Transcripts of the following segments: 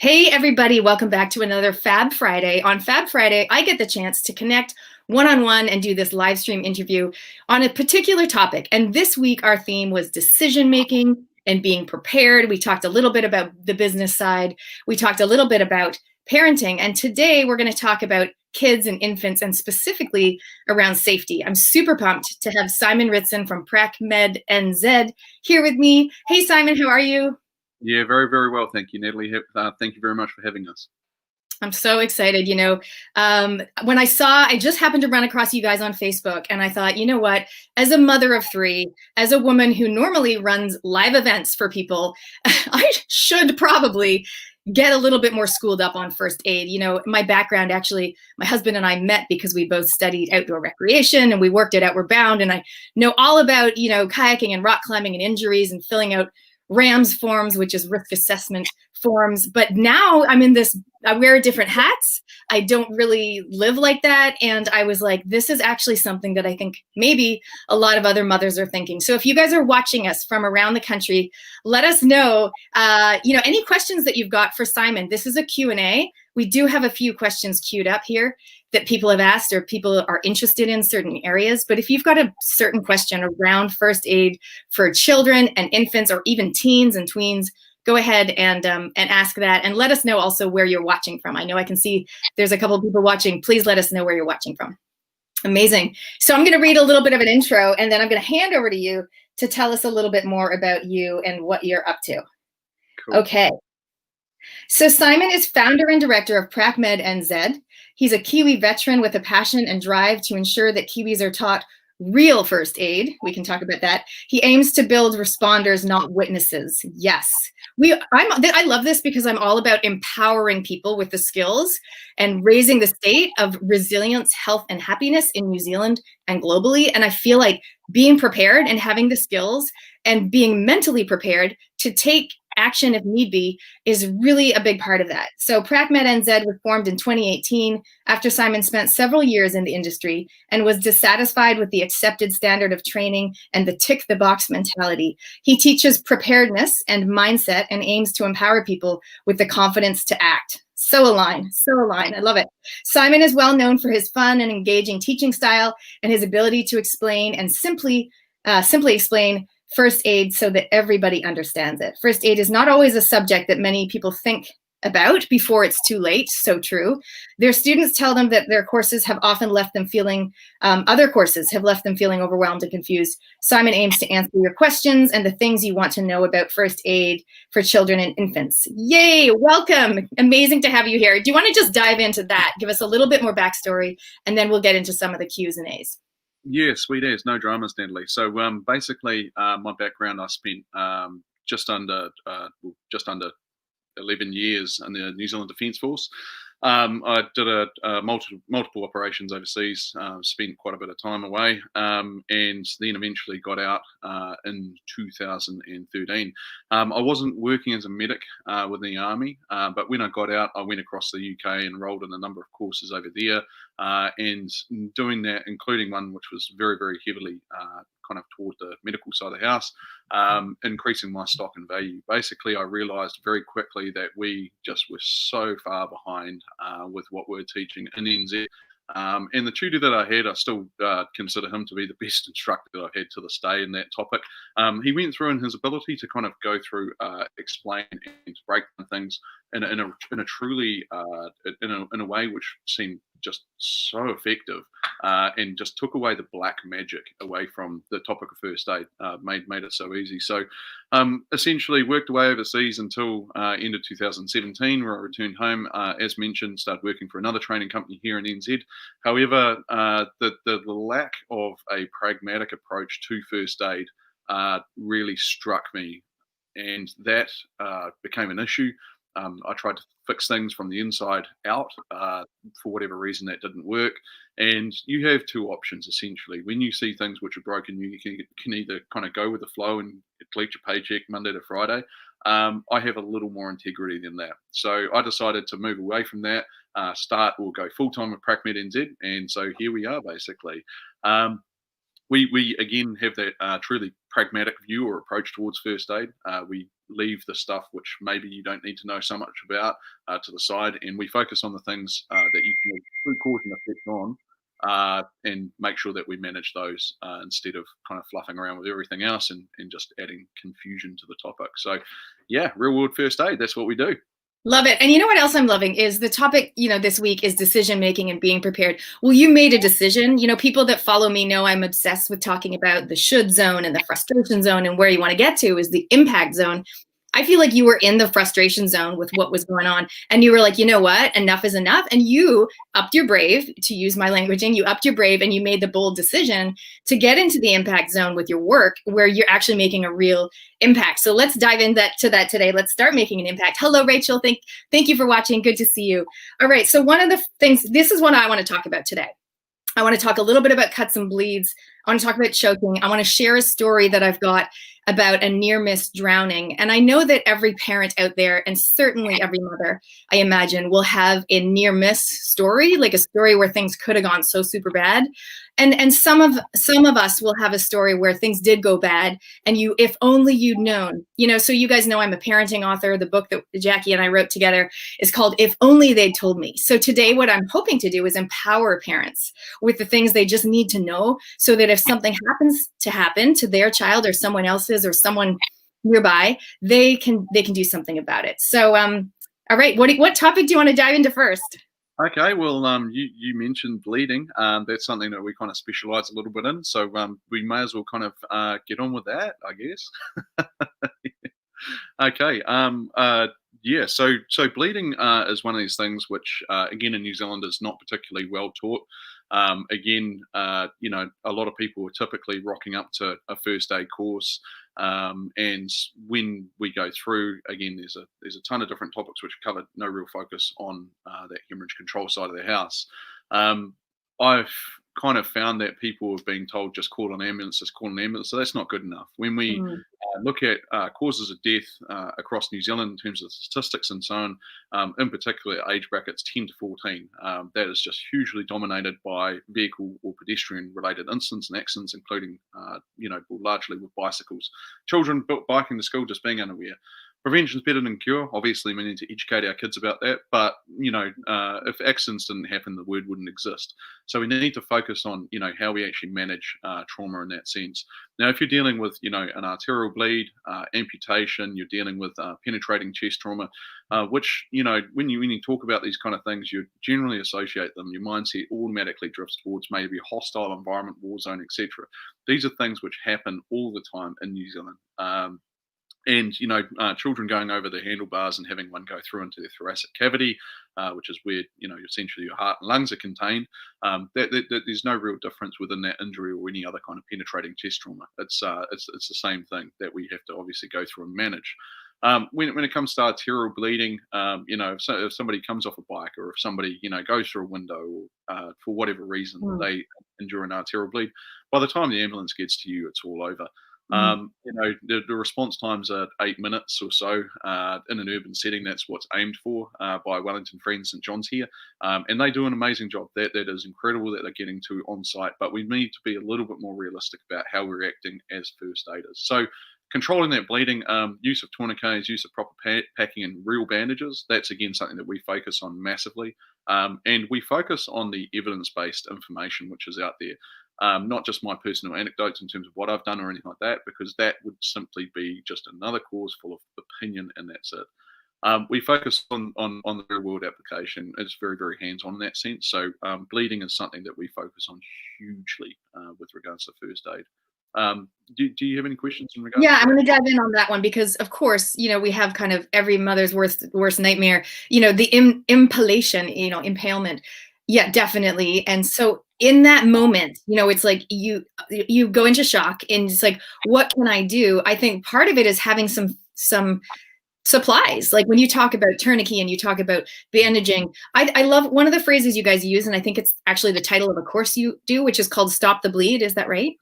Hey, everybody, welcome back to another Fab Friday. On Fab Friday, I get the chance to connect one-on-one and do this live stream interview on a particular topic. And this week, our theme was decision-making and being prepared. We talked a little bit about the business side. We talked a little bit about parenting. And today, we're going to talk about kids and infants and specifically around safety. I'm super pumped to have Simon Ritson from PracMed NZ here with me. Hey, Simon, how are you? Yeah, very, very well. Thank you, Natalie. Thank you very much for having us. I'm so excited. When I just happened to run across you guys on Facebook, and I thought, you know what, as a mother of three, as a woman who normally runs live events for people, I should probably get a little bit more schooled up on first aid. My background, actually, my husband and I met because we both studied outdoor recreation and we worked at Outward Bound. And I know all about, kayaking and rock climbing and injuries and filling out RAMS forms, which is risk assessment forms. But now I wear different hats. I don't really live like that. And I was like, this is actually something that I think maybe a lot of other mothers are thinking. So if you guys are watching us from around the country, let us know, any questions that you've got for Simon. This is a Q&A. We do have a few questions queued up here that people have asked or people are interested in certain areas. But if you've got a certain question around first aid for children and infants or even teens and tweens, go ahead and ask that, and let us know also where you're watching from. I know I can see there's a couple of people watching. Please let us know where you're watching from. Amazing. So I'm going to read a little bit of an intro, and then I'm going to hand over to you to tell us a little bit more about you and what you're up to. Cool. Okay. So Simon is founder and director of PracMed NZ. He's a Kiwi veteran with a passion and drive to ensure that Kiwis are taught real first aid. We can talk about that. He aims to build responders, not witnesses. Yes. I love this because I'm all about empowering people with the skills and raising the state of resilience, health, and happiness in New Zealand and globally. And I feel like being prepared and having the skills and being mentally prepared to take action if need be is really a big part of that. So PracMed NZ was formed in 2018 after Simon spent several years in the industry and was dissatisfied with the accepted standard of training and the tick the box mentality. He teaches preparedness and mindset and aims to empower people with the confidence to act. So aligned. I love it. Simon is well known for his fun and engaging teaching style and his ability to explain and simply explain first aid so that everybody understands it. First aid is not always a subject that many people think about before it's too late. So true. Their students tell them that their courses have often left them feeling, other courses have left them feeling overwhelmed and confused. Simon aims to answer your questions and the things you want to know about first aid for children and infants. Yay, welcome. Amazing to have you here. Do you want to just dive into that? Give us a little bit more backstory, and then we'll get into some of the Q's and A's. Yeah, sweet as. No dramas, Natalie. So basically, my background, I spent just under 11 years in the New Zealand Defence Force. I did multiple operations overseas, spent quite a bit of time away, and then eventually got out in 2013. I wasn't working as a medic within the Army, but when I got out, I went across the UK and enrolled in a number of courses over there, and doing that, including one which was very, very heavily kind of toward the medical side of the house, increasing my stock and value. Basically, I realized very quickly that we just were so far behind with what we're teaching in NZ. And the tutor that I had, I still consider him to be the best instructor that I've had to this day in that topic. He went through in his ability to kind of go through, explain and break down things in a truly in a way which seemed just so effective, and just took away the black magic away from the topic of first aid, made it so easy. So essentially worked away overseas until end of 2017, where I returned home. As mentioned, started working for another training company here in NZ. However, the lack of a pragmatic approach to first aid really struck me, and that became an issue. I tried to fix things from the inside out. For whatever reason, that didn't work. And you have two options, essentially. When you see things which are broken, you can either kind of go with the flow and collect your paycheck Monday to Friday. I have a little more integrity than that. So I decided to move away from that, go full-time with PracMed NZ. And so here we are, basically. We again have that truly pragmatic view or approach towards first aid. We leave the stuff which maybe you don't need to know so much about to the side, and we focus on the things that you can have true cause and effect on, and make sure that we manage those instead of kind of fluffing around with everything else and just adding confusion to the topic. So yeah, real world first aid, that's what we do. Love it. And you know what else I'm loving is the topic, this week is decision making and being prepared. Well, you made a decision. People that follow me know I'm obsessed with talking about the should zone and the frustration zone, and where you want to get to is the impact zone. I feel like you were in the frustration zone with what was going on, and you were like, you know what, enough is enough. And you upped your brave, to use my languaging, you upped your brave and you made the bold decision to get into the impact zone with your work, where you're actually making a real impact. So let's dive into that today. Let's start making an impact. Hello, Rachel. Thank you for watching. Good to see you. All right. So one of the things, this is what I want to talk about today. I want to talk a little bit about cuts and bleeds. I want to talk about choking. I want to share a story that I've got about a near-miss drowning. And I know that every parent out there, and certainly every mother, I imagine, will have a near-miss story, like a story where things could have gone so super bad. And some of us will have a story where things did go bad, and if only you'd known. So you guys know I'm a parenting author. The book that Jackie and I wrote together is called If Only They'd Told Me. So today what I'm hoping to do is empower parents with the things they just need to know, so that if something happens to their child or someone else's or someone nearby, they can do something about it. So all right, what topic do you want to dive into first? Okay, well, you mentioned bleeding. That's something that we kind of specialize a little bit in. So we may as well kind of get on with that, I guess. Okay. Yeah. So bleeding is one of these things which, again, in New Zealand is not particularly well taught. Again, a lot of people are typically rocking up to a first aid course, and when we go through, again, there's a ton of different topics which cover no real focus on that hemorrhage control side of the house. I've kind of found that people have been told just call an ambulance, so that's not good enough. When we look at causes of death across New Zealand in terms of statistics and so on, in particular age brackets 10 to 14, that is just hugely dominated by vehicle or pedestrian related incidents and accidents, including largely with bicycles. Children biking to school just being unaware. Prevention is better than cure. Obviously, we need to educate our kids about that. But, if accidents didn't happen, the word wouldn't exist. So we need to focus on, how we actually manage trauma in that sense. Now, if you're dealing with, an arterial bleed, amputation, you're dealing with penetrating chest trauma, which, when you talk about these kind of things, you generally associate them. Your mindset automatically drifts towards maybe a hostile environment, war zone, etc. These are things which happen all the time in New Zealand. And children going over the handlebars and having one go through into the thoracic cavity, which is where essentially your heart and lungs are contained. There's no real difference within that injury or any other kind of penetrating chest trauma. It's the same thing that we have to obviously go through and manage. When it comes to arterial bleeding, if somebody comes off a bike, or if somebody goes through a window, or for whatever reason they endure an arterial bleed, by the time the ambulance gets to you, it's all over. The response times are 8 minutes or so in an urban setting. That's what's aimed for by Wellington Free and St John's here, and they do an amazing job. That is incredible that they're getting to on site, but we need to be a little bit more realistic about how we're acting as first aiders. So controlling that bleeding, use of tourniquets, use of proper packing and real bandages, that's again something that we focus on massively, and we focus on the evidence-based information which is out there. Not just my personal anecdotes in terms of what I've done or anything like that, because that would simply be just another cause full of opinion, and that's it. We focus on the real world application. It's very, very hands-on in that sense. So bleeding is something that we focus on hugely with regards to first aid. Do you have any questions in regards? Yeah, I'm going to dive in on that one because, of course, we have kind of every mother's worst nightmare. The impalation, impalement. Yeah, definitely. And so in that moment, it's like you go into shock, and it's like, what can I do? I think part of it is having some supplies. Like when you talk about tourniquet and you talk about bandaging, I love one of the phrases you guys use, and I think it's actually the title of a course you do, which is called Stop the Bleed. Is that right?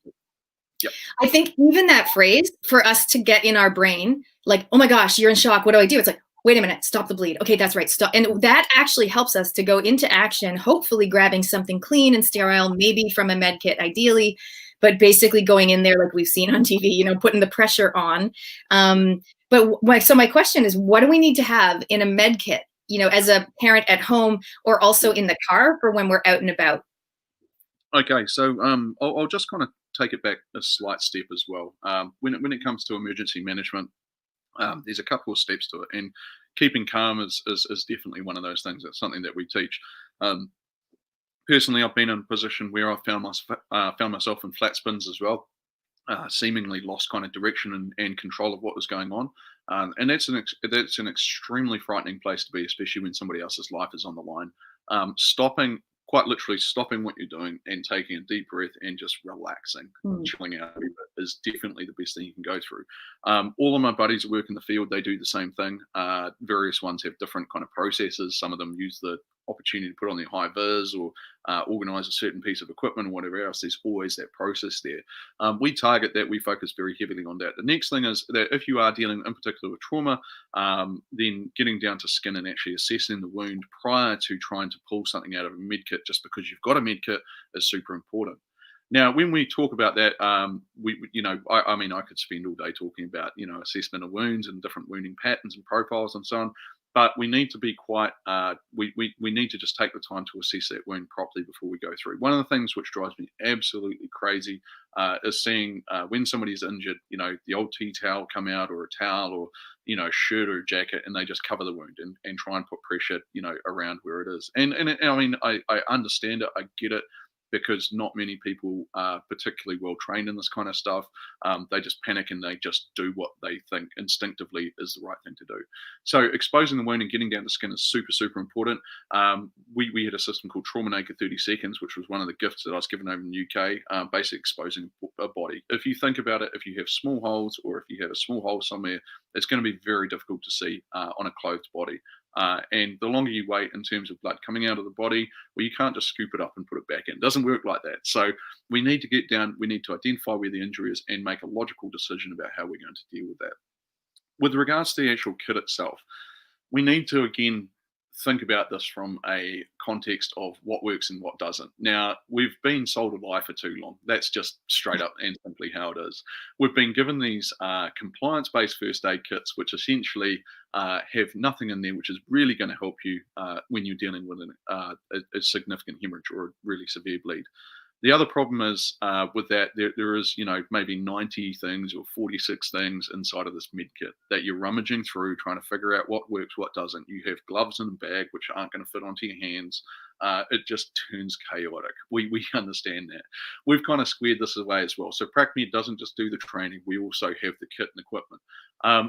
Yep. I think even that phrase, for us to get in our brain, like, oh my gosh, you're in shock. What do I do? It's like, wait a minute, stop the bleed. Okay, that's right, stop. And that actually helps us to go into action, hopefully grabbing something clean and sterile, maybe from a med kit ideally, but basically going in there like we've seen on TV, putting the pressure on. So my question is, what do we need to have in a med kit, as a parent at home or also in the car for when we're out and about? Okay, so I'll just kind of take it back a slight step as well. When it comes to emergency management, there's a couple of steps to it, and keeping calm is definitely one of those things. That's something that we teach. Um, Personally, I've been in a position where I've found myself in flat spins as well, seemingly lost kind of direction and control of what was going on. And that's an extremely frightening place to be, especially when somebody else's life is on the line. Quite literally stopping what you're doing and taking a deep breath and just relaxing, Mm. chilling out a bit is definitely the best thing you can go through. All of my buddies who work in the field, they do the same thing. Various ones have different kind of processes. Some of them use the opportunity to put on their high vis or organize a certain piece of equipment or whatever else. There's always that process there. We target that. We focus very heavily on that. The next thing is that if you are dealing in particular with trauma, then getting down to skin and actually assessing the wound prior to trying to pull something out of a med kit just because you've got a med kit is super important. Now, when we talk about that, I mean, I could spend all day talking about, assessment of wounds and different wounding patterns and profiles and so on. But we need to be quite, we need to just take the time to assess that wound properly before we go through. One of the things which drives me absolutely crazy is seeing when somebody's injured, the old tea towel come out or a towel or, shirt or a jacket, and they just cover the wound and try and put pressure, around where it is. I mean, I understand it, I get it, because not many people are particularly well trained in this kind of stuff. They just panic and they just do what they think instinctively is the right thing to do. So exposing the wound and getting down to skin is super, super important. We had a system called Trauma Naked 30 Seconds, which was one of the gifts that I was given over in the UK, basically exposing a body. If you think about it, if you have small holes or if you have a small hole somewhere, it's going to be very difficult to see on a clothed body. And the longer you wait in terms of blood coming out of the body, well, you can't just scoop it up and put it back in. It doesn't work like that. So we need to get down, we need to identify where the injury is and make a logical decision about how we're going to deal with that. With regards to the actual kit itself, we need to, again, think about this from a context of what works and what doesn't. Now, we've been sold a lie for too long. That's just straight up and simply how it is. We've been given these compliance-based first aid kits, which essentially have nothing in there which is really going to help you when you're dealing with a significant hemorrhage or a really severe bleed. The other problem is with that, there is, maybe 90 things or 46 things inside of this med kit that you're rummaging through, trying to figure out what works, what doesn't. You have gloves in a bag which aren't going to fit onto your hands. It just turns chaotic. We understand that. We've kind of squared this away as well. So PracMed doesn't just do the training. We also have the kit and equipment.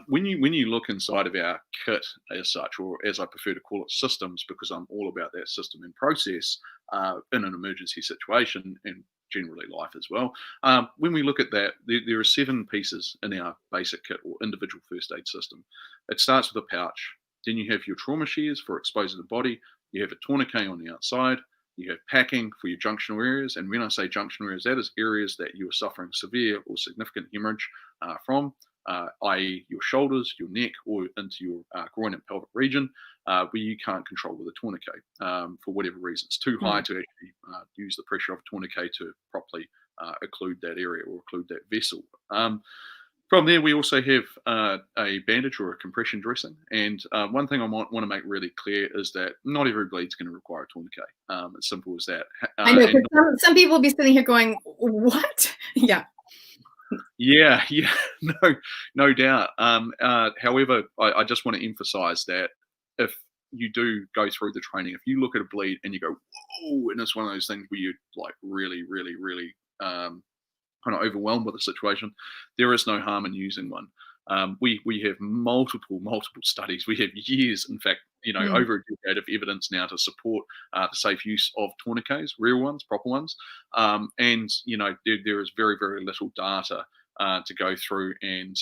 When you look inside of our kit as such, or as I prefer to call it, systems, because I'm all about that system and process in an emergency situation and generally life as well. When we look at that, there are 7 pieces in our basic kit or individual first aid system. It starts with a pouch. Then you have your trauma shears for exposing the body. You have a tourniquet on the outside. You have packing for your junctional areas. And when I say junctional areas, that is areas that you are suffering severe or significant hemorrhage from, i.e. your shoulders, your neck, or into your groin and pelvic region, where you can't control with a tourniquet for whatever reason. It's too high to actually use the pressure of a tourniquet to properly occlude that area or occlude that vessel. From there, we also have a bandage or a compression dressing. And one thing I might want to make really clear is that not every bleed's going to require a tourniquet. It's simple as that. I know, because some people will be sitting here going, what? Yeah. Yeah, no doubt. However, I just want to emphasize that if you do go through the training, if you look at a bleed and you go, whoa, and it's one of those things where you're like really, really, really kind of overwhelmed with the situation, there is no harm in using one. We have multiple studies. We have years, in fact, over a decade of evidence now to support the safe use of tourniquets, real ones, proper ones. And there is very, very little data to go through, and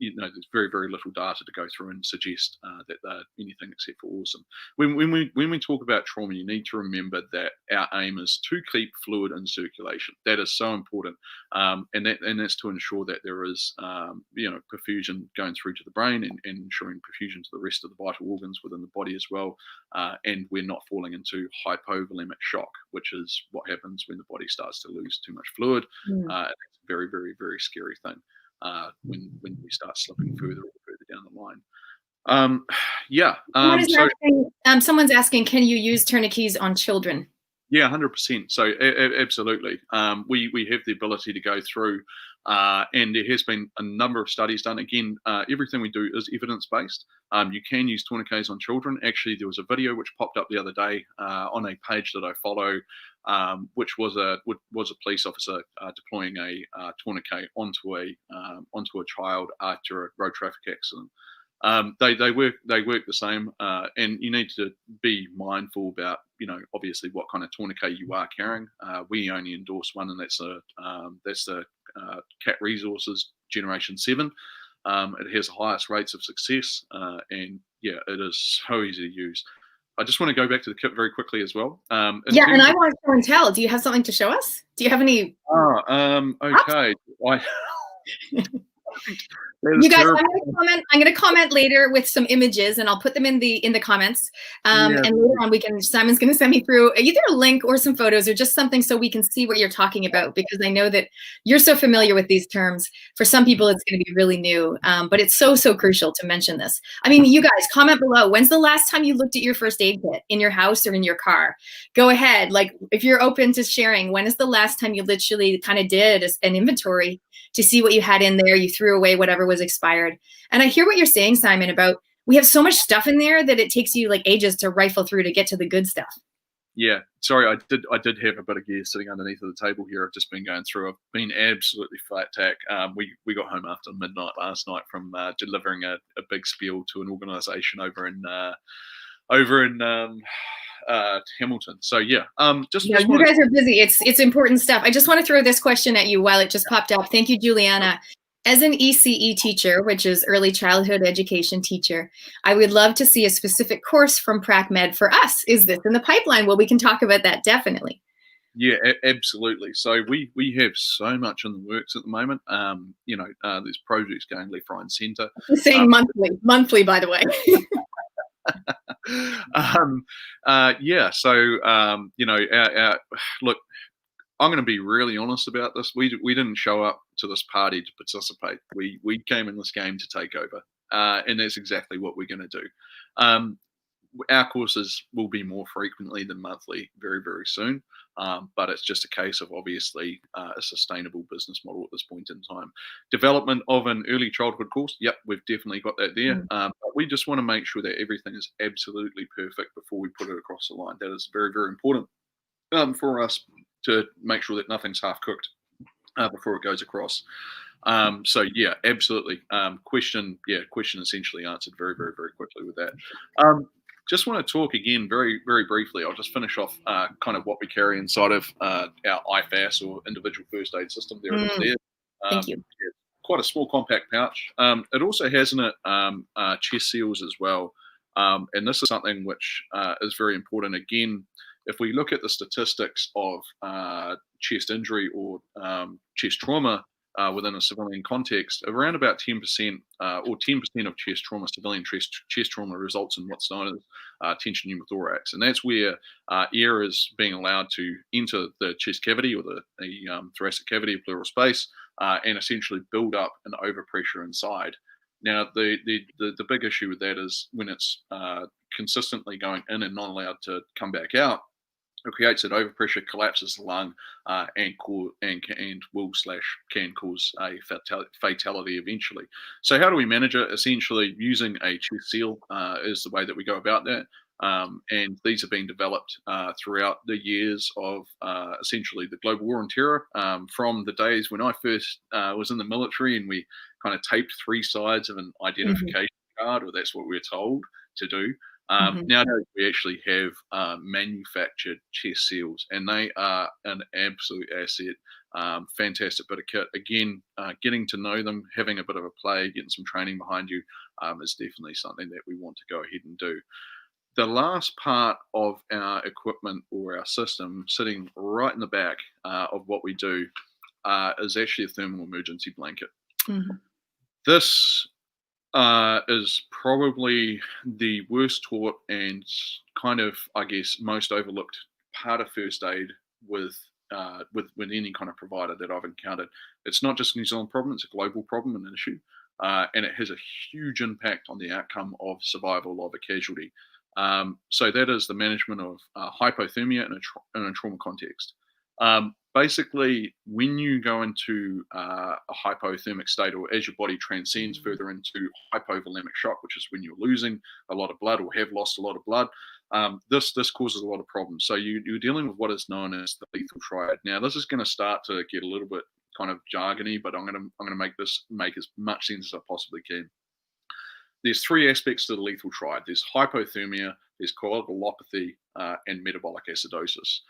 there's very, very little data to go through and suggest that they're anything except for awesome. When we talk about trauma, you need to remember that our aim is to keep fluid in circulation. That is so important, and that's to ensure that there is perfusion going through to the brain and ensuring perfusion to the rest of the vital organs within the body as well. And we're not falling into hypovolemic shock, which is what happens when the body starts to lose too much fluid. It's a very, very, very scary thing. when we start slipping further and further down the line. Someone's asking, can you use tourniquets on children? Yeah, 100%. So absolutely, we have the ability to go through, and there has been a number of studies done. Again, everything we do is evidence-based. You can use tourniquets on children. Actually, there was a video which popped up the other day on a page that I follow, which was a police officer deploying a tourniquet onto a child after a road traffic accident. They work the same, and you need to be mindful about, obviously what kind of tourniquet you are carrying. We only endorse one, and that's the Cat Resources Generation 7. It has the highest rates of success, and yeah, it is so easy to use. I just want to go back to the kit very quickly as well. And I want to show and tell. Do you have something to show us? Do you have any? Okay. You guys, I'm going to comment later with some images, and I'll put them in the comments. And later on, Simon's going to send me through either a link or some photos or just something so we can see what you're talking about, because I know that you're so familiar with these terms. For some people, it's going to be really new, but it's so crucial to mention this. I mean, you guys, comment below. When's the last time you looked at your first aid kit in your house or in your car? Go ahead. Like, if you're open to sharing, when is the last time you literally kind of did an inventory to see what you had in there? You threw away whatever was expired. And I hear what you're saying, Simon, about we have so much stuff in there that it takes you like ages to rifle through to get to the good stuff. Yeah, sorry, I did have a bit of gear sitting underneath of the table here. I've just been going through. I've been absolutely flat tack. We got home after midnight last night from delivering a big spiel to an organisation over in Hamilton. So yeah, you guys are busy. It's important stuff. I just want to throw this question at you while it just popped up. Thank you, Juliana. As an ECE teacher, which is early childhood education teacher, I would love to see a specific course from PracMed for us. Is this in the pipeline? Well, we can talk about that definitely. Yeah, absolutely. So we have so much in the works at the moment. There's projects going left, right, and centre. Saying monthly, by the way. Look, I'm going to be really honest about this. We didn't show up to this party to participate. We came in this game to take over, and that's exactly what we're going to do. Our courses will be more frequently than monthly very, very soon, but it's just a case of obviously a sustainable business model at this point in time. Development of an early childhood course, yep, we've definitely got that there. But we just want to make sure that everything is absolutely perfect before we put it across the line. That is very, very important for us to make sure that nothing's half cooked before it goes across. So yeah, absolutely. Question essentially answered very, very, very quickly with that. Just want to talk again very, very briefly. I'll just finish off kind of what we carry inside of our IFAS or individual first aid system. There it is there. Thank you. Yeah, quite a small compact pouch. It also has in it chest seals as well. And this is something which is very important. Again, if we look at the statistics of chest injury or chest trauma within a civilian context, around about 10% or 10% of chest trauma, civilian chest trauma, results in what's known as tension pneumothorax. And that's where air is being allowed to enter the chest cavity or the thoracic cavity of pleural space and essentially build up an overpressure inside. Now, the big issue with that is when it's consistently going in and not allowed to come back out, it creates that overpressure, collapses the lung, and can cause a fatality eventually. So how do we manage it? Essentially, using a chest seal is the way that we go about that. And these have been developed throughout the years of essentially the global war on terror, from the days when I first was in the military and we kind of taped 3 sides of an identification card, or that's what we're told to do. Nowadays, we actually have manufactured chest seals, and they are an absolute asset. Fantastic bit of kit. Again, getting to know them, having a bit of a play, getting some training behind you is definitely something that we want to go ahead and do. The last part of our equipment or our system, sitting right in the back of what we do, is actually a thermal emergency blanket. This is probably the worst taught and kind of, I guess, most overlooked part of first aid with with any kind of provider that I've encountered. It's not just a New Zealand problem; it's a global problem and an issue, and it has a huge impact on the outcome of survival of a casualty. So that is the management of hypothermia in a trauma context. Basically, when you go into a hypothermic state, or as your body transcends further into hypovolemic shock, which is when you're losing a lot of blood or have lost a lot of blood, this causes a lot of problems. So you're dealing with what is known as the lethal triad. Now, this is going to start to get a little bit kind of jargony, but I'm going to make this make as much sense as I possibly can. There's three aspects to the lethal triad. There's hypothermia, there's coagulopathy, and metabolic acidosis.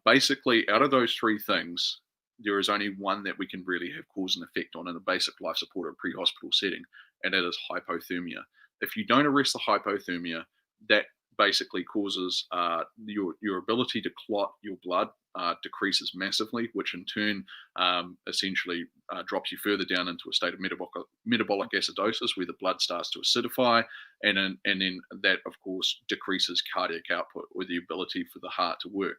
Basically, out of those three things, there is only one that we can really have cause and effect on in a basic life support or pre-hospital setting, and that is hypothermia. If you don't arrest the hypothermia, that basically causes your ability to clot your blood decreases massively, which in turn essentially drops you further down into a state of metabolic acidosis, where the blood starts to acidify, and then that, of course, decreases cardiac output, or the ability for the heart to work,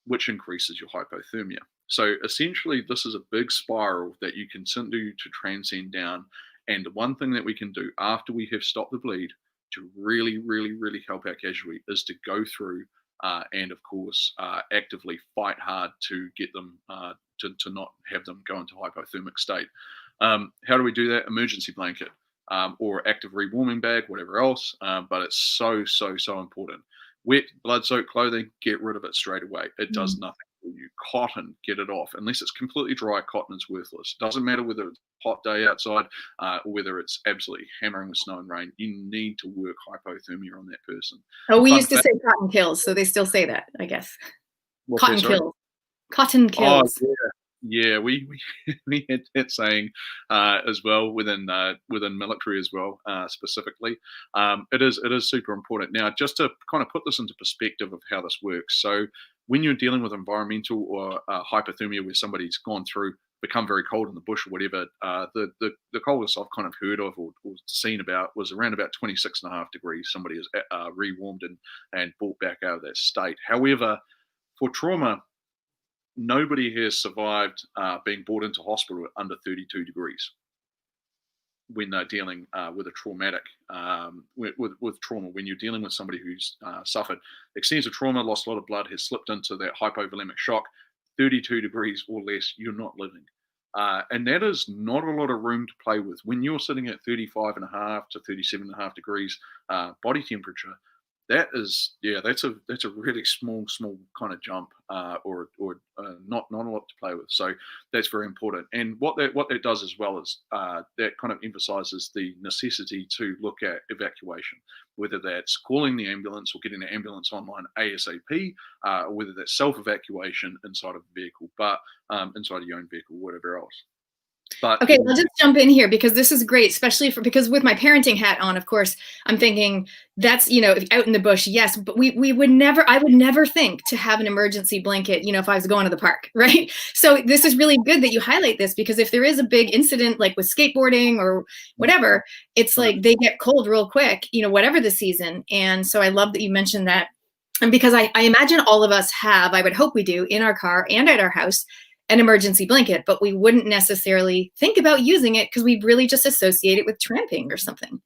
which increases your hypothermia. So essentially, this is a big spiral that you can continue to transcend down. And the one thing that we can do after we have stopped the bleed to really, really, really help our casualty is to go through and, of course, actively fight hard to get them to not have them go into hypothermic state. How do we do that? Emergency blanket or active rewarming bag, whatever else. But it's so, so, so important. Wet, blood-soaked clothing, get rid of it straight away. It does nothing for you. Cotton, get it off. Unless it's completely dry, cotton is worthless. Doesn't matter whether it's a hot day outside or whether it's absolutely hammering with snow and rain. You need to work hypothermia on that person. Oh, we used to say cotton kills, so they still say that, I guess. Cotton kills. Cotton kills. Oh, yeah, we had that saying as well within military as well, specifically. It is super important. Now, just to kind of put this into perspective of how this works. So when you're dealing with environmental or hypothermia, where somebody's gone through, become very cold in the bush or whatever, the coldest I've kind of heard of or seen about was around about 26.5 degrees. Somebody is rewarmed and brought back out of that state. However, for trauma, nobody has survived being brought into hospital under 32 degrees when they're dealing with a traumatic, with trauma. When you're dealing with somebody who's suffered extensive trauma, lost a lot of blood, has slipped into that hypovolemic shock, 32 degrees or less, you're not living. And that is not a lot of room to play with. When you're sitting at 35.5 to 37.5 degrees body temperature, that's a really small kind of jump, or not a lot to play with. So that's very important. And what that does as well is that kind of emphasizes the necessity to look at evacuation, whether that's calling the ambulance or getting the ambulance online ASAP, or whether that's self-evacuation inside of a vehicle, but inside of your own vehicle, whatever else. But okay, I'll just jump in here because this is great, especially because with my parenting hat on, of course, I'm thinking that's, out in the bush, yes, but I would never think to have an emergency blanket, if I was going to the park, right? So this is really good that you highlight this, because if there is a big incident like with skateboarding or whatever, it's like they get cold real quick, whatever the season. And so I love that you mentioned that. And because I imagine all of us have, I would hope we do, in our car and at our house, an emergency blanket, but we wouldn't necessarily think about using it because we really just associate it with tramping or something.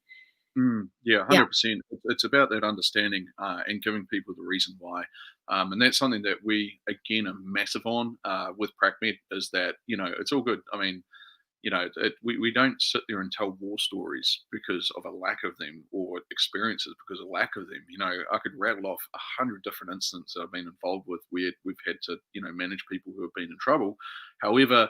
Yeah, 100%. It's about that understanding and giving people the reason why. And that's something that we, again, are massive on with PracMed, is that, it's all good. I mean, we don't sit there and tell war stories because of a lack of them, or experiences because of lack of them. I could rattle off 100 different incidents that I've been involved with where we've had to, manage people who have been in trouble. However,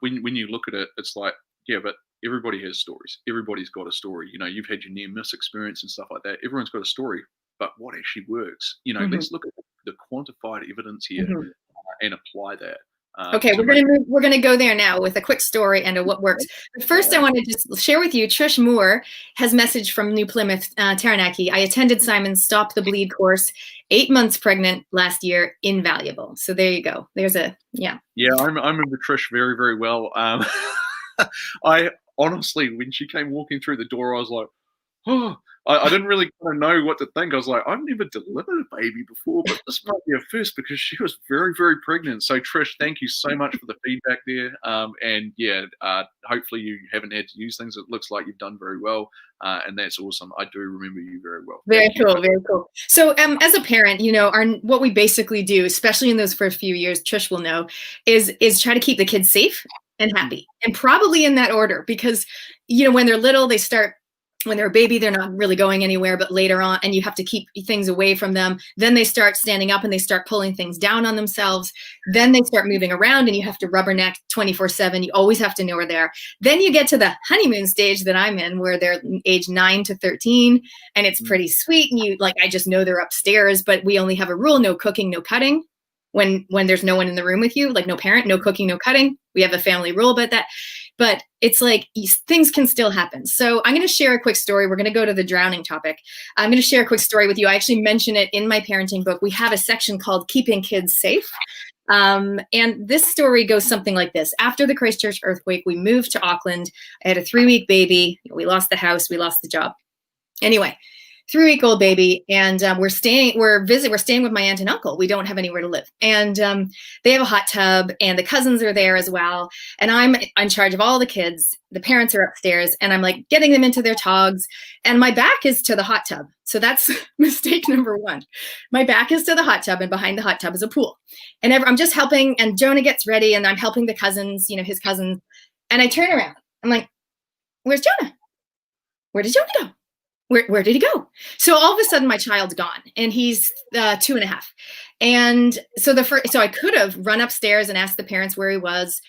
when you look at it, it's like, yeah, but everybody has stories. Everybody's got a story. You've had your near miss experience and stuff like that. Everyone's got a story, but what actually works? Let's look at the quantified evidence here and apply that. Okay, we're gonna go there now with a quick story and what works. But first, I want to just share with you, Trish Moore has messaged from New Plymouth, Taranaki. I attended Simon's Stop the Bleed course, 8 months pregnant last year, invaluable. So there you go. There's Yeah, I remember Trish very, very well. I honestly, when she came walking through the door, I was like, oh, I didn't really kind of know what to think. I was like, I've never delivered a baby before, but this might be a first because she was very, very pregnant. So Trish, thank you so much for the feedback there. And yeah, hopefully you haven't had to use things. It looks like you've done very well, and that's awesome. I do remember you very well. Very Thank you. cool, very cool. So, as a parent, what we basically do, especially in those first few years, Trish will know, is try to keep the kids safe and happy, and probably in that order, because when they're little, when they're a baby, they're not really going anywhere, but later on, and you have to keep things away from them. Then they start standing up and they start pulling things down on themselves. Then they start moving around and you have to rubberneck 24/7. You always have to know where they're. Then you get to the honeymoon stage that I'm in, where they're age 9 to 13, and it's pretty sweet. And I just know they're upstairs, but we only have a rule: no cooking, no cutting. When there's no one in the room with you, like no parent, no cooking, no cutting. We have a family rule about that. But it's like things can still happen. So I'm going to share a quick story. We're going to go to the drowning topic. I'm going to share a quick story with you. I actually mention it in my parenting book. We have a section called Keeping Kids Safe. And this story goes something like this. After the Christchurch earthquake, we moved to Auckland. I had a 3-week baby. We lost the house. We lost the job. Anyway, 3-week-old baby, and we're staying with my aunt and uncle. We don't have anywhere to live, and they have a hot tub, and the cousins are there as well. And I'm in charge of all the kids. The parents are upstairs, and I'm like getting them into their togs, and my back is to the hot tub. So that's mistake number one. My back is to the hot tub, and behind the hot tub is a pool. And I'm just helping, and Jonah gets ready, and I'm helping the cousins, his cousins. And I turn around. I'm like, "Where's Jonah? Where did Jonah go? Where did he go?" So all of a sudden, my child's gone, and he's 2.5. And so I could have run upstairs and asked the parents where he was,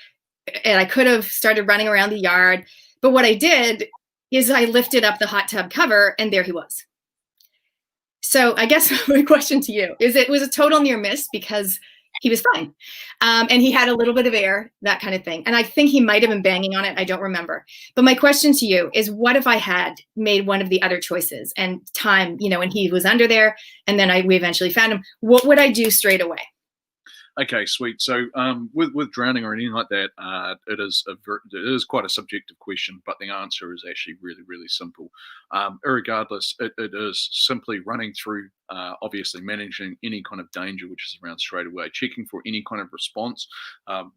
and I could have started running around the yard. But what I did is I lifted up the hot tub cover, and there he was. So I guess my question to you is: it was a total near miss because he was fine. And he had a little bit of air, that kind of thing. And I think he might have been banging on it. I don't remember. But my question to you is, what if I had made one of the other choices and time, and he was under there, and then we eventually found him? What would I do straight away? Okay, sweet. So with drowning or anything like that, it is quite a subjective question, but the answer is actually really, really simple. Irregardless, it is simply running through, obviously managing any kind of danger which is around straight away, checking for any kind of response.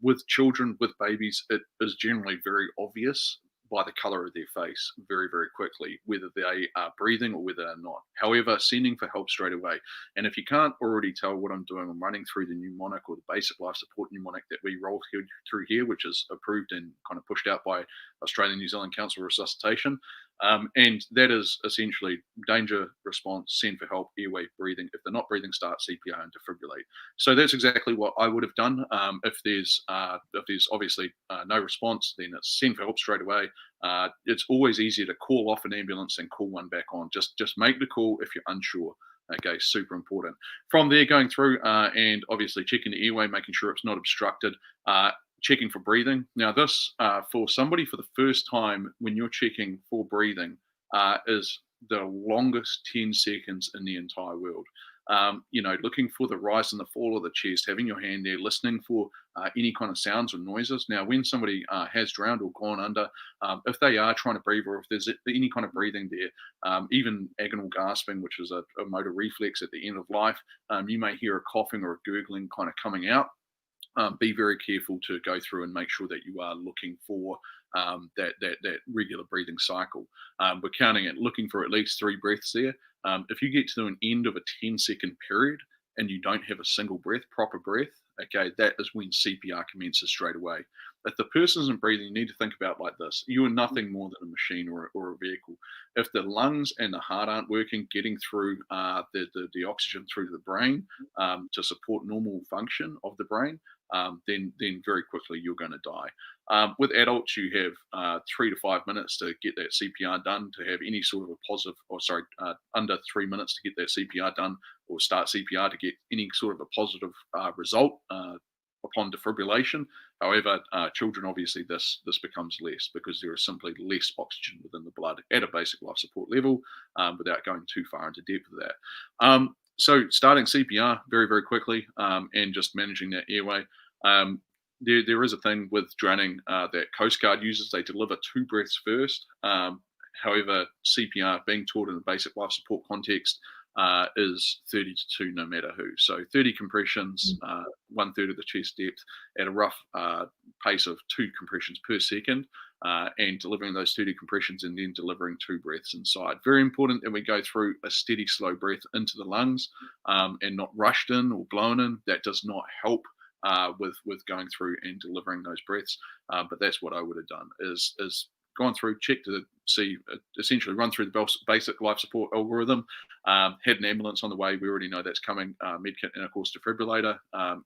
With children, with babies, it is generally very obvious by the color of their face very, very quickly, whether they are breathing or whether they're not. However, sending for help straight away. And if you can't already tell what I'm doing, I'm running through the mnemonic or the basic life support mnemonic that we roll through here, which is approved and kind of pushed out by Australian New Zealand Council of Resuscitation. And that is essentially danger, response, send for help, airway, breathing. If they're not breathing, start CPR and defibrillate. So that's exactly what I would have done. If there's obviously no response, then it's send for help straight away. It's always easier to call off an ambulance and call one back on. Just make the call if you're unsure. Okay, super important. From there, going through and obviously checking the airway, making sure it's not obstructed. Checking for breathing. Now, this for somebody for the first time when you're checking for breathing is the longest 10 seconds in the entire world. Looking for the rise and the fall of the chest, having your hand there, listening for any kind of sounds or noises. Now, when somebody has drowned or gone under, if they are trying to breathe or if there's any kind of breathing there, even agonal gasping, which is a motor reflex at the end of life, you may hear a coughing or a gurgling kind of coming out. Be very careful to go through and make sure that you are looking for that regular breathing cycle. We're counting it, looking for at least 3 breaths there. If you get to an end of a 10-second period and you don't have a single breath, proper breath, okay, that is when CPR commences straight away. If the person isn't breathing, you need to think about like this. You are nothing more than a machine or a vehicle. If the lungs and the heart aren't working, getting through the oxygen through the brain to support normal function of the brain, then very quickly you're going to die. With adults, you have 3 to 5 minutes to get that CPR done, to have any sort of a positive, under 3 minutes to get that CPR done, or start CPR to get any sort of a positive result upon defibrillation. However, children, obviously, this becomes less because there is simply less oxygen within the blood at a basic life support level without going too far into depth of that. So starting CPR very, very quickly and just managing that airway. There is a thing with drowning that Coast Guard uses. They deliver 2 breaths first. However, CPR being taught in a basic life support context is 30 to 2 no matter who. So 30 compressions, 1/3 of the chest depth at a rough pace of 2 compressions per second, and delivering those 30 compressions and then delivering 2 breaths inside. Very important that we go through a steady, slow breath into the lungs and not rushed in or blown in. That does not help with going through and delivering those breaths. But that's what I would have done is gone through, checked to see, essentially run through the basic life support algorithm, had an ambulance on the way. We already know that's coming, medkit and of course defibrillator,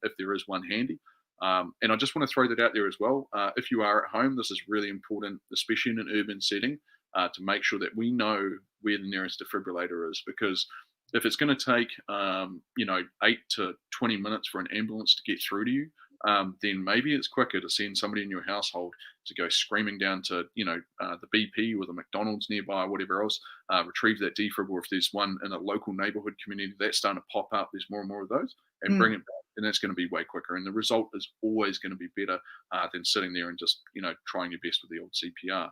if there is one handy. And I just want to throw that out there as well. If you are at home, this is really important, especially in an urban setting, to make sure that we know where the nearest defibrillator is, because if it's going to take 8 to 20 minutes for an ambulance to get through to you, then maybe it's quicker to send somebody in your household to go screaming down to the BP or the McDonald's nearby, or whatever else, retrieve that defib, or if there's one in a local neighborhood community that's starting to pop up, there's more and more of those, and bring it back, and that's going to be way quicker, and the result is always going to be better than sitting there and just trying your best with the old CPR.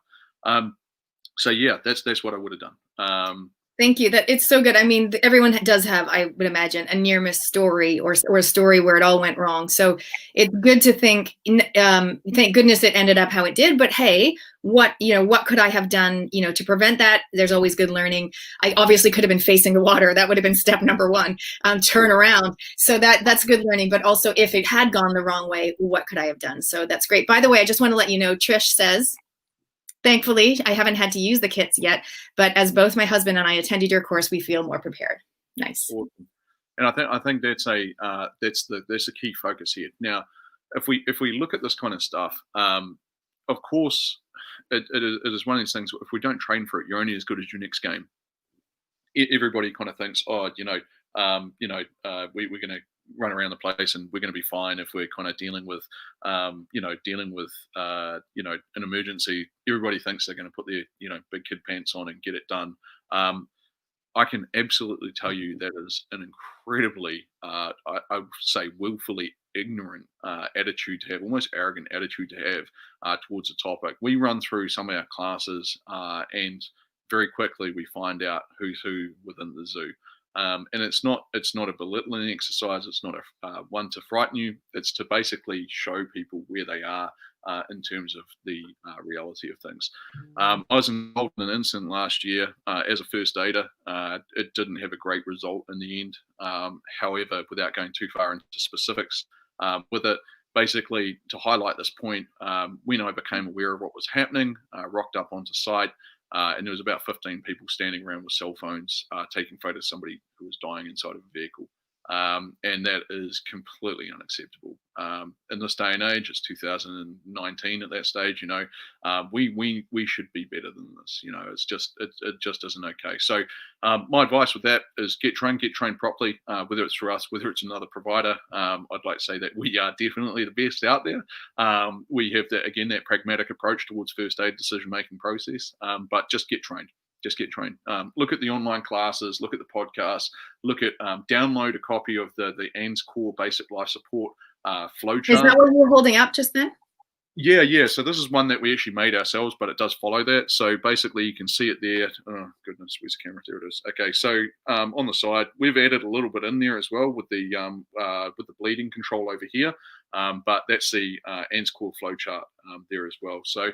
So yeah, that's what I would have done. Thank you. That it's so good. I mean, everyone does have, I would imagine, a near miss story or a story where it all went wrong. So it's good to think, thank goodness it ended up how it did. But hey, what could I have done, to prevent that? There's always good learning. I obviously could have been facing the water. That would have been step number one. Turn around. So that's good learning. But also, if it had gone the wrong way, what could I have done? So that's great. By the way, I just want to let you know, Trish says, thankfully, I haven't had to use the kits yet, but as both my husband and I attended your course, we feel more prepared. Nice. Awesome. And I think that's the key focus here. Now, if we look at this kind of stuff, of course, it is one of these things. If we don't train for it, you're only as good as your next game. Everybody kind of thinks, we're going to run around the place and we're going to be fine if we're kind of dealing with an emergency. Everybody thinks they're going to put their big kid pants on and get it done. I can absolutely tell you that is an incredibly I would say willfully ignorant attitude to have, almost arrogant attitude to have towards the topic. We run through some of our classes and very quickly we find out who's who within the zoo. And it's not a belittling exercise. It's not a one to frighten you. It's to basically show people where they are in terms of the reality of things. I was involved in an incident last year as a first aider. It didn't have a great result in the end. However, without going too far into specifics with it, basically to highlight this point, when I became aware of what was happening, rocked up onto site. And there was about 15 people standing around with cell phones taking photos of somebody who was dying inside of a vehicle. And that is completely unacceptable. In this day and age, it's 2019 at that stage, we should be better than this. It just isn't okay. So my advice with that is get trained properly, whether it's for us, whether it's another provider. I'd like to say that we are definitely the best out there. We have that pragmatic approach towards first aid decision-making process, but just get trained. Just get trained. Look at the online classes, look at the podcasts, look at download a copy of the ANZ Core Basic Life Support flowchart. Is that what you were holding up just then? Yeah. So this is one that we actually made ourselves, but it does follow that. So basically you can see it there. Oh, goodness, where's the camera? There it is. Okay, so on the side, we've added a little bit in there as well with the bleeding control over here. But that's the ANZ Core flowchart there as well. So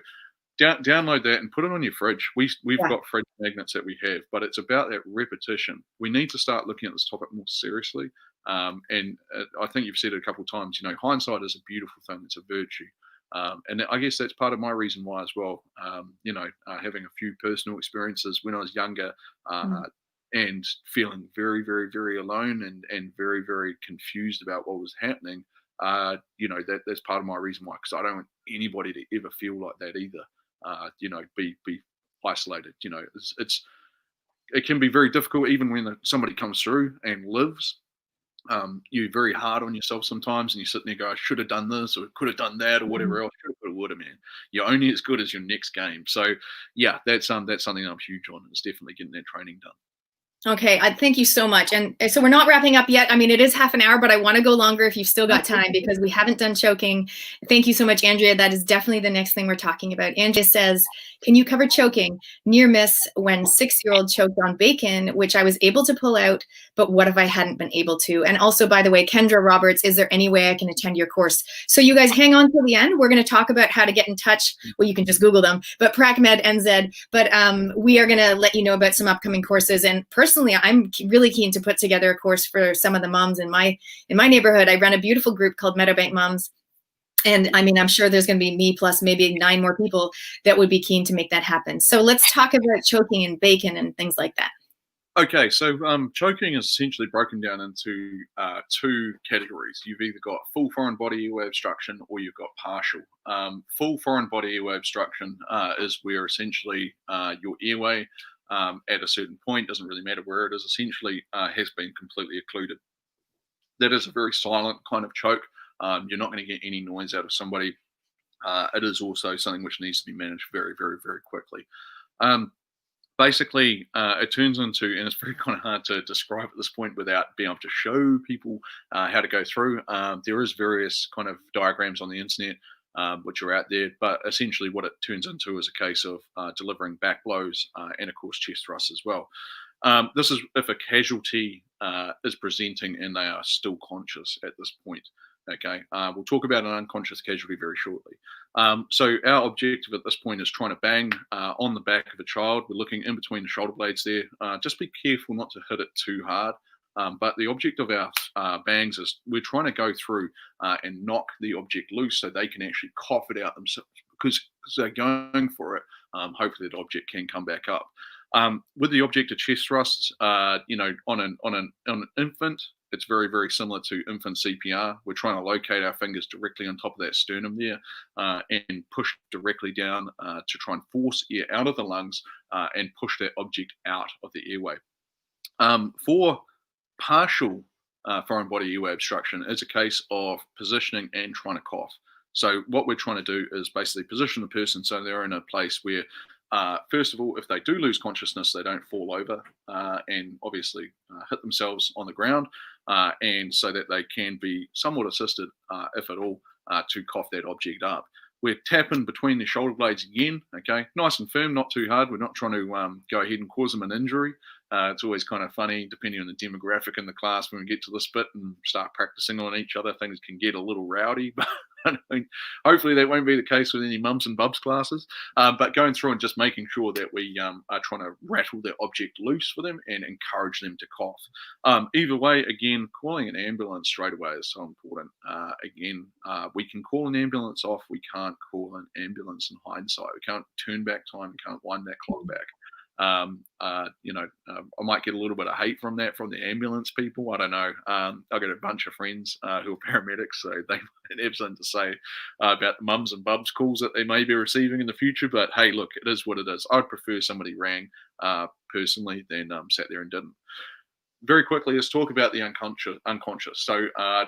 download that and put it on your fridge. We've got fridge magnets that we have, but it's about that repetition. We need to start looking at this topic more seriously. And I think you've said it a couple of times, hindsight is a beautiful thing. It's a virtue. And I guess that's part of my reason why as well, having a few personal experiences when I was younger and feeling very, very, very alone and very, very confused about what was happening. That's part of my reason why, because I don't want anybody to ever feel like that either. Be isolated. It can be very difficult even when somebody comes through and lives. You're very hard on yourself sometimes, and you sit there and go, I should have done this or could have done that or whatever else. Could have, would have, man. You're only as good as your next game. So yeah, that's something I'm huge on. It's definitely getting that training done. Okay, thank you so much. And so we're not wrapping up yet. I mean, it is half an hour, but I want to go longer if you've still got time because we haven't done choking. Thank you so much, Andrea. That is definitely the next thing we're talking about. Andrea says, can you cover choking? Near miss when 6-year-old choked on bacon, which I was able to pull out, but what if I hadn't been able to? And also, by the way, Kendra Roberts, is there any way I can attend your course? So you guys hang on till the end. We're going to talk about how to get in touch. Well, you can just Google them, but PracMed NZ. But we are going to let you know about some upcoming courses. And personally, I'm really keen to put together a course for some of the moms in my neighborhood. I run a beautiful group called Meadowbank Moms. And I mean, I'm sure there's going to be me plus maybe 9 more people that would be keen to make that happen. So let's talk about choking and bacon and things like that. Okay, so choking is essentially broken down into 2 categories. You've either got full foreign body airway obstruction or you've got partial. Full foreign body airway obstruction is where essentially your airway at a certain point, doesn't really matter where it is, essentially has been completely occluded. That is a very silent kind of choke. You're not going to get any noise out of somebody. It is also something which needs to be managed very, very, very quickly. Basically, it turns into, and it's very kind of hard to describe at this point without being able to show people how to go through. There is various kind of diagrams on the internet which are out there, but essentially what it turns into is a case of delivering back blows and of course chest thrusts as well. This is if a casualty is presenting and they are still conscious at this point. Okay, we'll talk about an unconscious casualty very shortly. So our objective at this point is trying to bang on the back of a child. We're looking in between the shoulder blades there. Just be careful not to hit it too hard. But the object of our bangs is we're trying to go through and knock the object loose so they can actually cough it out themselves because they're going for it. Hopefully that object can come back up. With the object of chest thrusts, on an infant, it's very, very similar to infant CPR. We're trying to locate our fingers directly on top of that sternum there and push directly down to try and force air out of the lungs and push that object out of the airway. For partial foreign body airway obstruction, it's a case of positioning and trying to cough. So what we're trying to do is basically position the person so they're in a place where first of all, if they do lose consciousness, they don't fall over and obviously hit themselves on the ground, and so that they can be somewhat assisted, if at all, to cough that object up. We're tapping between the shoulder blades again, okay, nice and firm, not too hard. We're not trying to go ahead and cause them an injury. It's always kind of funny, depending on the demographic in the class, when we get to this bit and start practicing on each other, things can get a little rowdy, but I mean, hopefully that won't be the case with any mums and bubs classes, but going through and just making sure that we are trying to rattle the object loose for them and encourage them to cough. Either way, again, calling an ambulance straight away is so important. We can call an ambulance off. We can't call an ambulance in hindsight. We can't turn back time. We can't wind that clock back. I might get a little bit of hate from that from the ambulance people. I don't know. I've got a bunch of friends who are paramedics, so they might have something to say about the mums and bubs calls that they may be receiving in the future. But hey, look, it is what it is. I'd prefer somebody rang personally than sat there and didn't. Very quickly, let's talk about the unconscious. So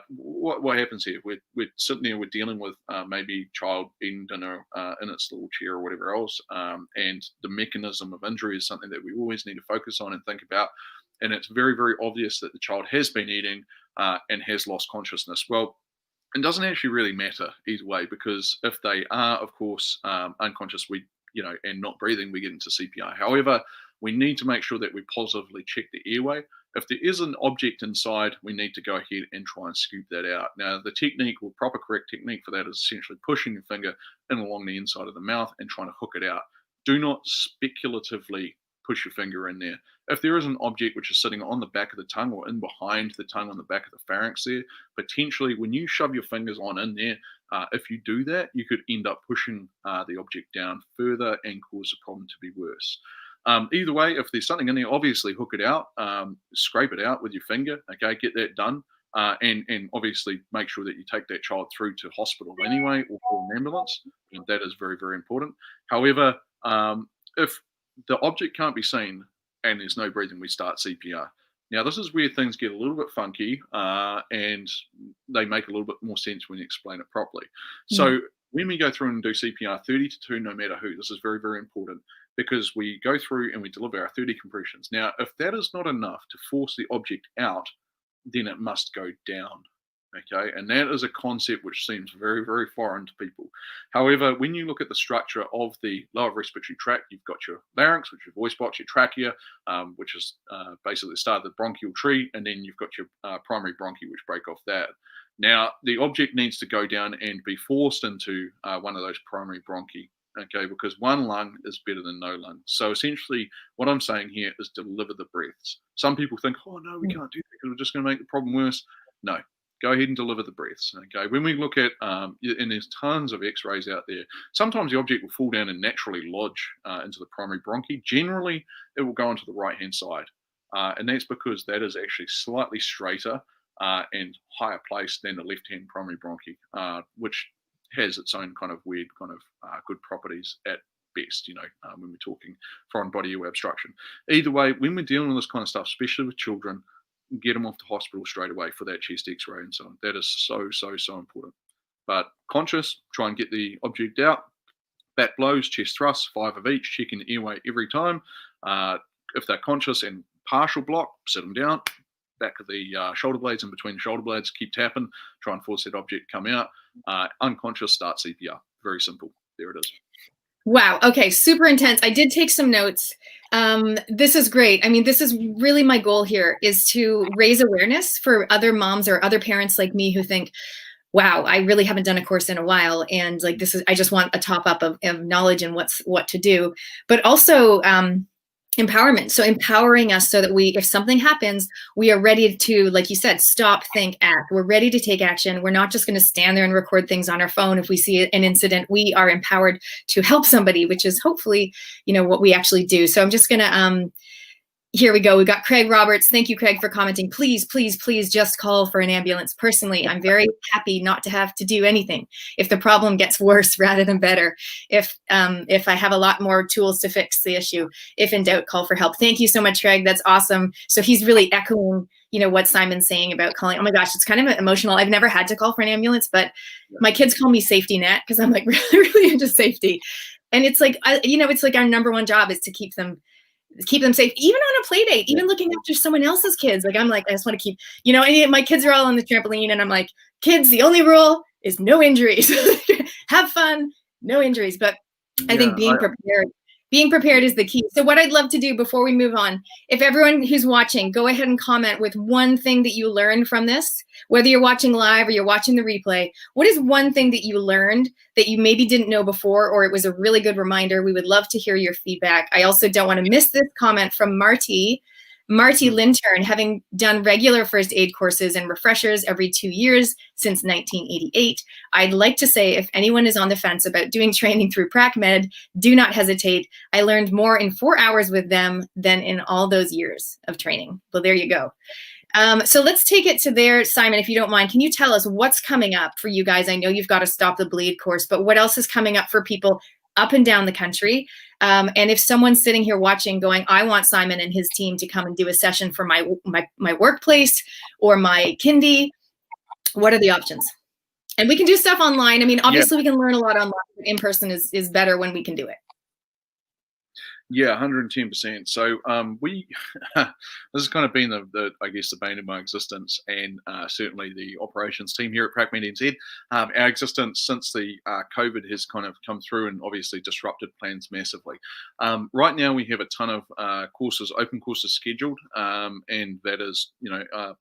what happens here? We're sitting there, we're dealing with maybe child eating dinner in its little chair or whatever else, and the mechanism of injury is something that we always need to focus on and think about. And it's very, very obvious that the child has been eating and has lost consciousness. Well, it doesn't actually really matter either way, because if they are, of course, unconscious, and not breathing, we get into CPR. However, we need to make sure that we positively check the airway. If there is an object inside, we need to go ahead and try and scoop that out. Now, the technique, or proper correct technique for that, is essentially pushing your finger in along the inside of the mouth and trying to hook it out. Do not speculatively push your finger in there. If there is an object which is sitting on the back of the tongue or in behind the tongue on the back of the pharynx there, potentially when you shove your fingers on in there, if you do that, you could end up pushing the object down further and cause the problem to be worse. Either way, if there's something in there, obviously hook it out, scrape it out with your finger, okay, get that done, and obviously make sure that you take that child through to hospital anyway, or call an ambulance, and that is very, very important. However, if the object can't be seen and there's no breathing, we start CPR. Now, this is where things get a little bit funky, and they make a little bit more sense when you explain it properly. So when we go through and do CPR 30 to 2, no matter who, this is very, very important. because we go through and we deliver our 30 compressions. Now, if that is not enough to force the object out, then it must go down. Okay, and that is a concept which seems very, very foreign to people. However, when you look at the structure of the lower respiratory tract, you've got your larynx, which is your voice box, your trachea, which is basically the start of the bronchial tree, and then you've got your primary bronchi, which break off that. Now, the object needs to go down and be forced into one of those primary bronchi, okay, because one lung is better than no lung. So essentially, what I'm saying here is deliver the breaths. Some people think, oh, no, we can't do that because we're just going to make the problem worse. No, go ahead and deliver the breaths. Okay, when we look at, and there's tons of x-rays out there, sometimes the object will fall down and naturally lodge into the primary bronchi. Generally, it will go onto the right-hand side. And that's because that is actually slightly straighter and higher placed than the left-hand primary bronchi, which has its own kind of weird kind of good properties at best, when we're talking foreign body airway obstruction. Either way, when we're dealing with this kind of stuff, especially with children, get them off to hospital straight away for that chest x-ray and so on. That is so, so, so important. But conscious, try and get the object out. Back blows, chest thrusts, 5 of each, checking the airway every time. If they're conscious and partial block, sit them down. Back of the shoulder blades, in between the shoulder blades, keep tapping, try and force that object to come out. Unconscious, start CPR. Very simple. There it is. Wow. Okay. Super intense. I did take some notes. This is great. I mean, this is really my goal here, is to raise awareness for other moms or other parents like me who think, wow, I really haven't done a course in a while. And like, I just want a top up of knowledge and what to do, but also, empowerment. So empowering us so that if something happens, we are ready to, like you said, stop, think, act. We're ready to take action. We're not just going to stand there and record things on our phone. If we see an incident, we are empowered to help somebody, which is hopefully, what we actually do. So I'm just going to, here we go. We've got Craig Roberts. Thank you, Craig, for commenting. Please, please, please just call for an ambulance. Personally, I'm very happy not to have to do anything if the problem gets worse rather than better. If I have a lot more tools to fix the issue, if in doubt, call for help. Thank you so much, Craig. That's awesome. So he's really echoing, what Simon's saying about calling. Oh my gosh, it's kind of emotional. I've never had to call for an ambulance, but my kids call me safety net because I'm like really, really into safety. And it's like, it's like our number one job is to keep them safe, even on a play date, even looking after someone else's kids. Like, I'm like, I just want to keep, and my kids are all on the trampoline and I'm like, kids, the only rule is no injuries. Have fun, no injuries. But I think being prepared is the key. So what I'd love to do before we move on, if everyone who's watching, go ahead and comment with one thing that you learned from this, whether you're watching live or you're watching the replay. What is one thing that you learned that you maybe didn't know before, or it was a really good reminder? We would love to hear your feedback. I also don't want to miss this comment from Marty Lintern, having done regular first aid courses and refreshers every 2 years since 1988. I'd like to say, if anyone is on the fence about doing training through PracMed, do not hesitate. I learned more in 4 hours with them than in all those years of training. Well, there you go. So let's take it to there. Simon, if you don't mind, can you tell us what's coming up for you guys? I know you've got a Stop the Bleed course, but what else is coming up for people up and down the country? And if someone's sitting here watching going, I want Simon and his team to come and do a session for my workplace or my kindy, what are the options? And we can do stuff online. I mean, obviously we can learn a lot online. In person is better when we can do it. Yeah, 110%. So we, this has kind of been the I guess the bane of my existence, and certainly the operations team here at PracMed NZ. Our existence since the COVID has kind of come through and obviously disrupted plans massively. Right now we have a ton of courses, open courses scheduled, and that is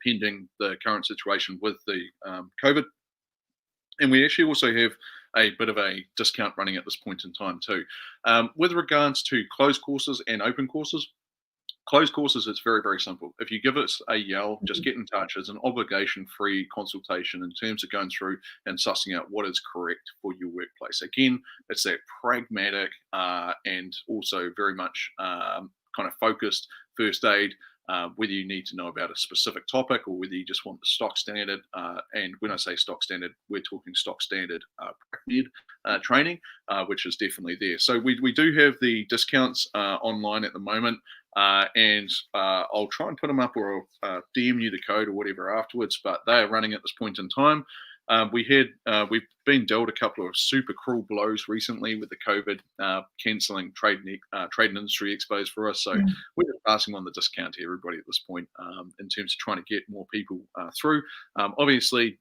pending the current situation with the COVID. And we actually also have a bit of a discount running at this point in time too. With regards to closed courses and open courses, closed courses, it's very, very simple. If you give us a yell, just get in touch. It's an obligation-free consultation in terms of going through and sussing out what is correct for your workplace. Again, it's that pragmatic and also very much kind of focused first aid, whether you need to know about a specific topic or whether you just want the stock standard. And when I say stock standard, we're talking stock standard PracMed training, which is definitely there. So we do have the discounts online at the moment. And I'll try and put them up, or I'll DM you the code or whatever afterwards, but they are running at this point in time. we've been dealt a couple of super cruel blows recently with the COVID cancelling trade and industry expos for us. So we're just passing on the discount to everybody at this point in terms of trying to get more people through. Obviously,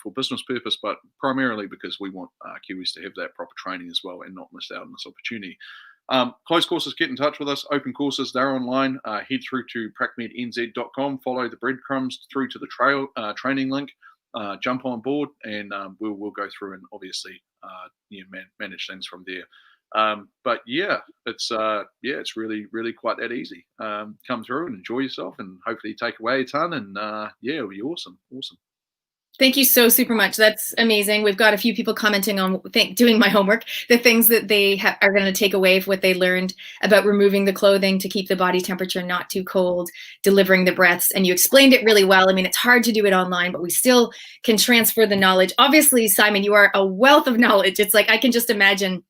for business purpose, but primarily because we want Kiwis to have that proper training as well and not miss out on this opportunity. Closed courses, get in touch with us. Open courses, they're online. Head through to pracmednz.com, follow the breadcrumbs through to the training link. Jump on board, and we'll go through and obviously manage things from there. But yeah, it's really quite that easy. Come through and enjoy yourself, and hopefully take away a ton. And it'll be awesome. Thank you so super much. That's amazing. We've got a few people commenting on doing my homework, the things that they are going to take away of what they learned about removing the clothing to keep the body temperature not too cold, delivering the breaths. And you explained it really well. I mean, it's hard to do it online, but we still can transfer the knowledge. Obviously, Simon, you are a wealth of knowledge. It's like I can just imagine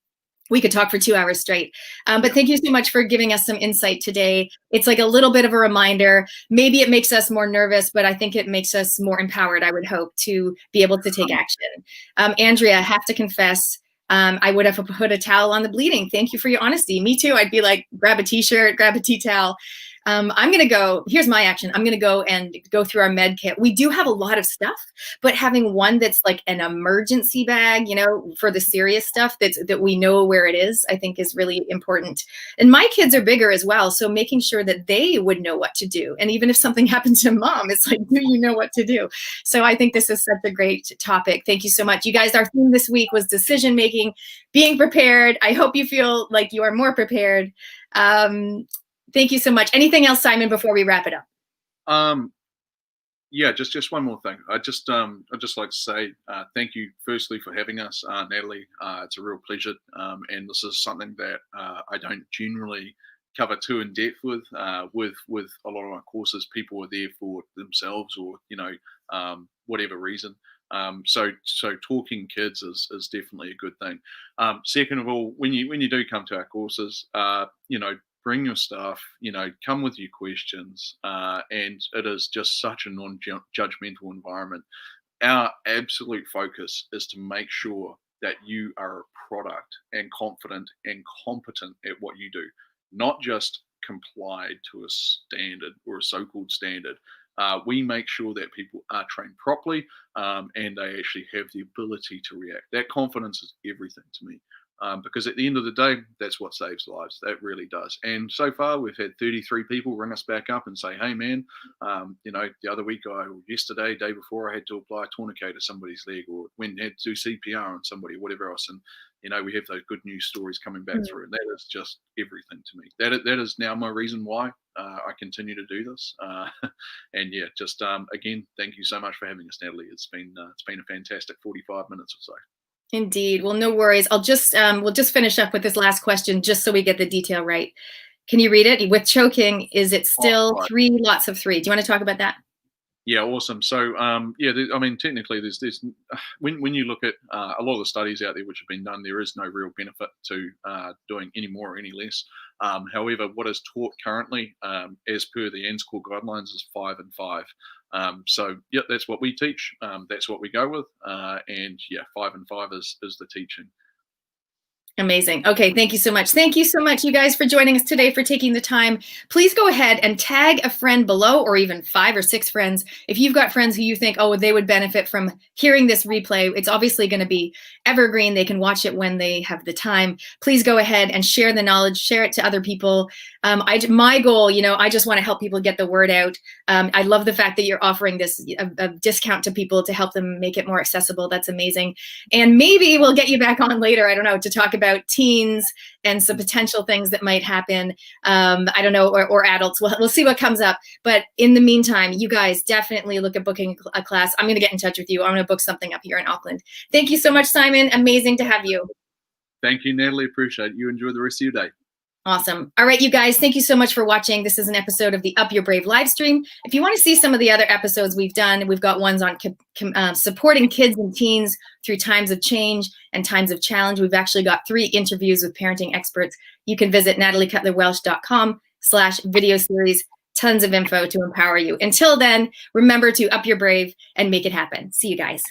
we could talk for 2 hours straight. But thank you so much for giving us some insight today. It's like a little bit of a reminder. Maybe it makes us more nervous, but I think it makes us more empowered, I would hope, to be able to take action. Andrea, I have to confess, I would have put a towel on the bleeding. Thank you for your honesty. Me too. I'd be like, grab a t-shirt, grab a tea towel. I'm going to go, here's my action. I'm going to go through our med kit. We do have a lot of stuff, but having one that's like an emergency bag, for the serious stuff that we know where it is, I think is really important. And my kids are bigger as well. So making sure that they would know what to do. And even if something happens to mom, it's like, do you know what to do? So I think this is such a great topic. Thank you so much. You guys, our theme this week was decision-making, being prepared. I hope you feel like you are more prepared. Thank you so much. Anything else, Simon, before we wrap it up? Just one more thing. I'd just like to say thank you firstly for having us, Natalie. It's a real pleasure, and this is something that I don't generally cover too in depth with a lot of my courses. People are there for themselves or whatever reason. So talking kids is definitely a good thing. Second of all, when you do come to our courses, bring your staff, come with your questions, and it is just such a non-judgmental environment. Our absolute focus is to make sure that you are a product and confident and competent at what you do, not just complied to a standard or a so-called standard. We make sure that people are trained properly and they actually have the ability to react. That confidence is everything to me. Because at the end of the day, that's what saves lives. That really does. And so far, we've had 33 people ring us back up and say, hey, man, the other week yesterday, day before, I had to apply a tourniquet to somebody's leg, or when I had to do CPR on somebody, whatever else. And, we have those good news stories coming back through. And that is just everything to me. That is now my reason why I continue to do this. And again, thank you so much for having us, Natalie. It's been a fantastic 45 minutes or so. Indeed. Well, no worries. We'll just finish up with this last question, just so we get the detail right. Can you read it? With choking, is it still 3 lots of 3? Do you want to talk about that? Yeah, awesome. So, technically, there's when you look at a lot of the studies out there which have been done, there is no real benefit to doing any more or any less. However, what is taught currently, as per the ANZCOR guidelines, is 5 and 5. That's what we teach. That's what we go with. 5 and 5 is the teaching. Amazing. Okay, thank you so much. Thank you so much, you guys, for joining us today, for taking the time. Please go ahead and tag a friend below, or even 5 or 6 friends. If you've got friends who you think, they would benefit from hearing this replay, it's obviously going to be evergreen. They can watch it when they have the time. Please go ahead and share the knowledge, share it to other people. My goal, I just want to help people get the word out. I love the fact that you're offering this a discount to people to help them make it more accessible. That's amazing. And maybe we'll get you back on later, I don't know, to talk about teens and some potential things that might happen. I don't know, or adults. We'll see what comes up. But in the meantime, you guys definitely look at booking a class. I'm going to get in touch with you. I'm going to book something up here in Auckland. Thank you so much, Simon. Amazing to have you. Thank you, Natalie. Appreciate it. You enjoy the rest of your day. Awesome. All right, you guys, thank you so much for watching. This is an episode of the Up Your Brave live stream. If you want to see some of the other episodes we've done, we've got ones on supporting kids and teens through times of change and times of challenge. We've actually got 3 interviews with parenting experts. You can visit nataliecutlerwelsh.com/video series. Tons of info to empower you. Until then, remember to up your brave and make it happen. See you guys.